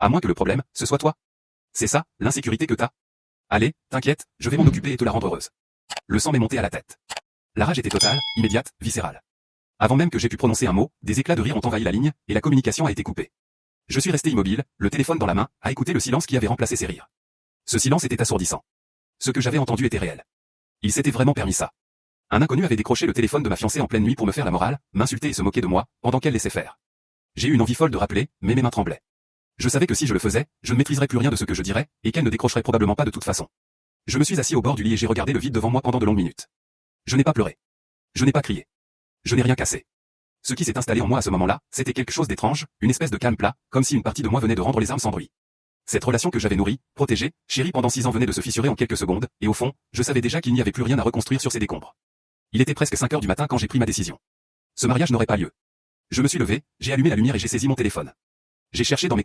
À moins que le problème, ce soit toi. C'est ça, l'insécurité que t'as. Allez, t'inquiète, je vais m'en occuper et te la rendre heureuse. Le sang m'est monté à la tête. La rage était totale, immédiate, viscérale. Avant même que j'aie pu prononcer un mot, des éclats de rire ont envahi la ligne, et la communication a été coupée. Je suis resté immobile, le téléphone dans la main, à écouter le silence qui avait remplacé ces rires. Ce silence était assourdissant. Ce que j'avais entendu était réel. Il s'était vraiment permis ça. Un inconnu avait décroché le téléphone de ma fiancée en pleine nuit pour me faire la morale, m'insulter et se moquer de moi, pendant qu'elle laissait faire. J'ai eu une envie folle de rappeler, mais mes mains tremblaient. Je savais que si je le faisais, je ne maîtriserais plus rien de ce que je dirais, et qu'elle ne décrocherait probablement pas de toute façon. Je me suis assis au bord du lit et j'ai regardé le vide devant moi pendant de longues minutes. Je n'ai pas pleuré. Je n'ai pas crié. Je n'ai rien cassé. Ce qui s'est installé en moi à ce moment-là, c'était quelque chose d'étrange, une espèce de calme plat, comme si une partie de moi venait de rendre les armes sans bruit. Cette relation que j'avais nourrie, protégée, chérie pendant 6 ans venait de se fissurer en quelques secondes, et au fond, je savais déjà qu'il n'y avait plus rien à reconstruire sur ces décombres. Il était presque 5 heures du matin quand j'ai pris ma décision. Ce mariage n'aurait pas lieu. Je me suis levé, j'ai allumé la lumière et j'ai saisi mon téléphone. J'ai cherché dans mes